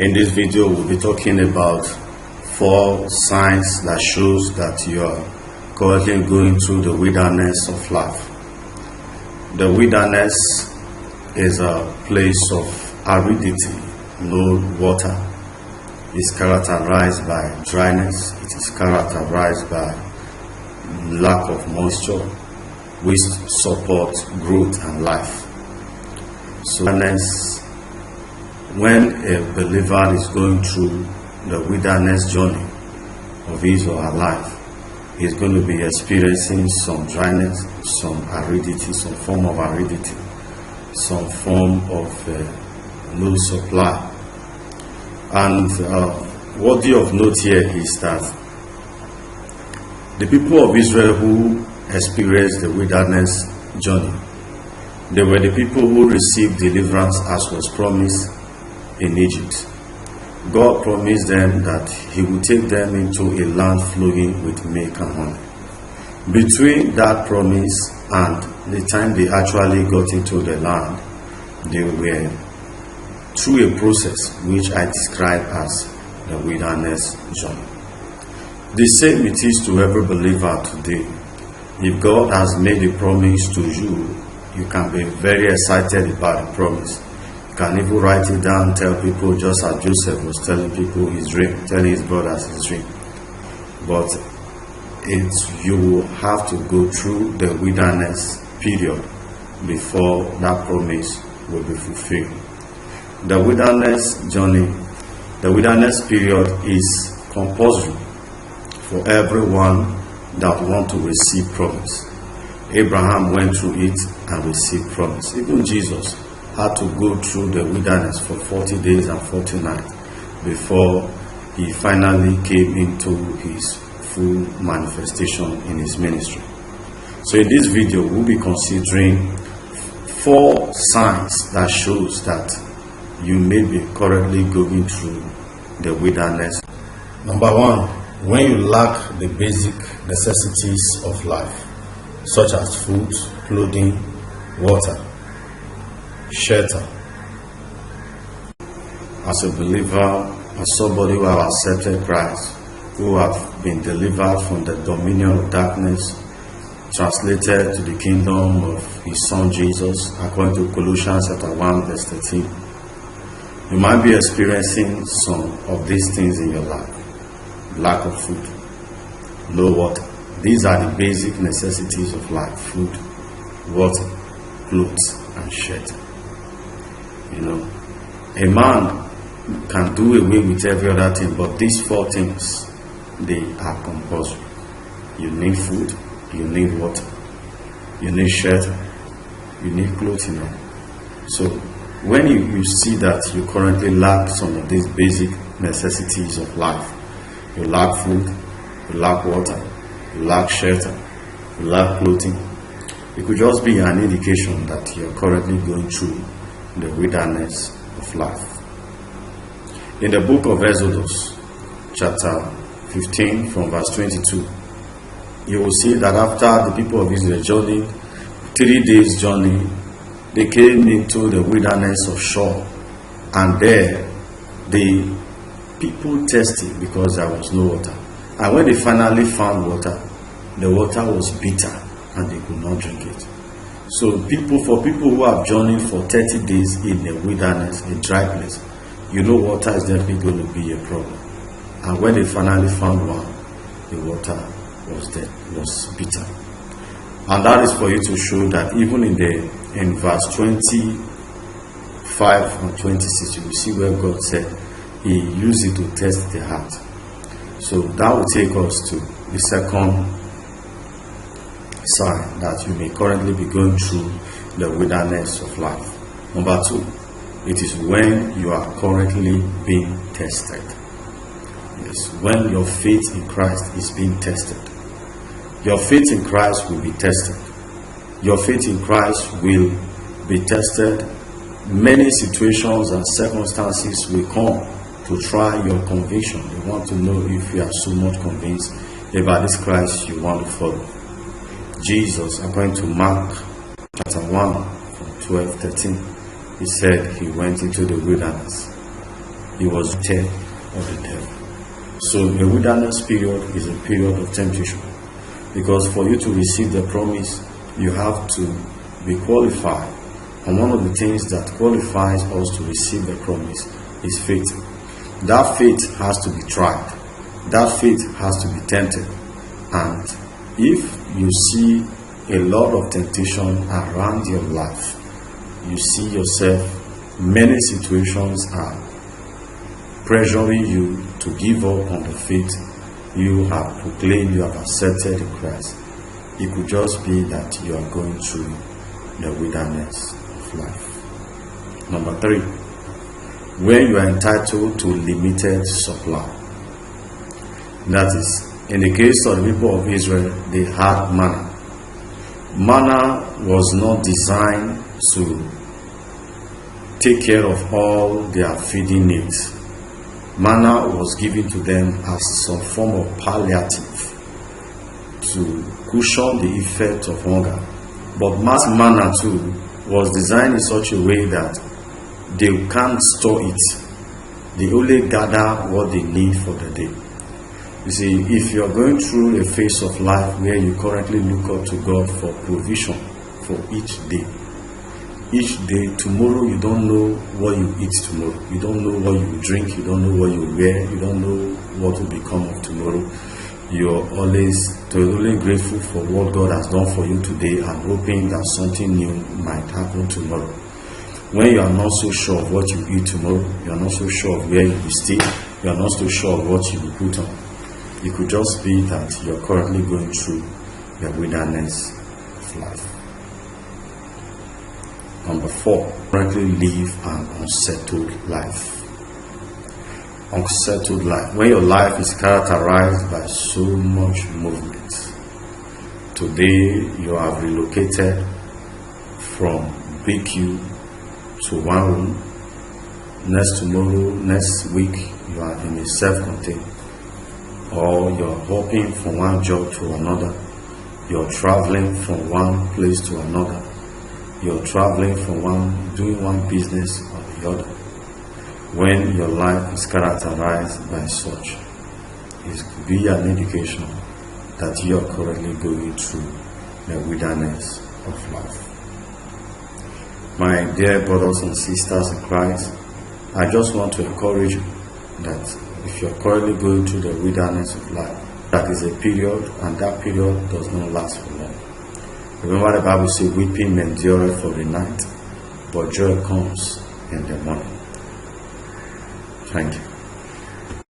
In this video, we'll be talking about 4 signs that shows that you are currently going through the wilderness of life. The wilderness is a place of aridity, no water. It's characterized by dryness. It is characterized by lack of moisture, which supports growth and life. So when a believer is going through the wilderness journey of his or her life, he's going to be experiencing some dryness, some aridity, some form of aridity, some form of no supply. And worthy of note here is that the people of Israel who experienced the wilderness journey, they were the people who received deliverance as was promised in Egypt. God promised them that He would take them into a land flowing with milk and honey. Between that promise and the time they actually got into the land, they were through a process which I describe as the wilderness journey. The same it is to every believer today. If God has made a promise to you, you can be very excited about the promise. You can even write it down, tell people, just as Joseph was telling people his dream, telling his brothers his dream. But you will have to go through the wilderness period before that promise will be fulfilled. The wilderness journey, the wilderness period is compulsory for everyone that want to receive promise. Abraham went through it and received promise. Even Jesus had to go through the wilderness for 40 days and 40 nights before he finally came into his full manifestation in his ministry. So in this video, we'll be considering 4 signs that shows that you may be currently going through the wilderness. Number 1, when you lack the basic necessities of life, such as food, clothing, water, shelter. As a believer, as somebody who have accepted Christ, who have been delivered from the dominion of darkness, translated to the kingdom of His Son Jesus, according to Colossians chapter 1 verse 13. You might be experiencing some of these things in your life. Lack of food, no water. These are the basic necessities of life: food, water, clothes, and shelter. A man can do away with every other thing, but these 4 things, they are compulsory. You need food, you need water, you need shelter, you need clothing. So when you see that you currently lack some of these basic necessities of life, you lack food, you lack water, you lack shelter, you lack clothing, it could just be an indication that you are currently going through the wilderness of life. In the book of Exodus, chapter 15, from verse 22, you will see that after the people of Israel journeyed 3 days journey, they came into the wilderness of Shur, and there the people thirsty because there was no water. And when they finally found water, the water was bitter and they could not drink it. So for people who have journeyed for 30 days in a wilderness, a dry place, water is definitely going to be a problem. And when they finally found one, the water was bitter. And that is for you to show that even in verse 25 and 26, you will see where God said He used it to test the heart. So that will take us to the second sign that you may currently be going through the wilderness of life. Number 2, it is when you are currently being tested. Yes, when your faith in Christ is being tested. Your faith in Christ will be tested. Your faith in Christ will be tested. Many situations and circumstances will come to try your conviction. They want to know if you are so much convinced about this Christ you want to follow. Jesus, according to Mark chapter 1 from 12-13, he said he went into the wilderness He was tempted of the devil. So the wilderness period is a period of temptation, because for you to receive the promise, you have to be qualified. And one of the things that qualifies us to receive the promise is faith. That faith has to be tried. That faith has to be tempted. And if you see a lot of temptation around your life, you see yourself, many situations are pressuring you to give up on the faith you have proclaimed, you have accepted in Christ. It could just be that you are going through the wilderness of life. Number 3, when you are entitled to limited supply. That is, in the case of the people of Israel, they had manna. Manna was not designed to take care of all their feeding needs. Manna was given to them as some form of palliative to cushion the effect of hunger. But mass manna too was designed in such a way that they can't store it. They only gather what they need for the day. You see, if you are going through a phase of life where you currently look up to God for provision for each day, tomorrow you don't know what you eat tomorrow, you don't know what you drink, you don't know what you wear, you don't know what will become of tomorrow. You're always totally grateful for what God has done for you today and hoping that something new might happen tomorrow. When you are not so sure of what you eat tomorrow, you are not so sure of where you will stay, you are not so sure of what you will put on. It could just be that you are currently going through the wilderness of life. Number 4, currently live an unsettled life. Unsettled life. When your life is characterized by so much movement. Today you have relocated from BQ to one room. Next week you are in a self-contained. Or you're hopping from one job to another. You're traveling from one place to another. You're traveling from doing one business or the other. When your life is characterized by such, it could be an indication that you are currently going through the wilderness of life. My dear brothers and sisters in Christ, I just want to encourage you that if you are currently going through the wilderness of life, that is a period, and that period does not last for long. Remember the Bible says, weeping may endure for the night, but joy comes in the morning. Thank you.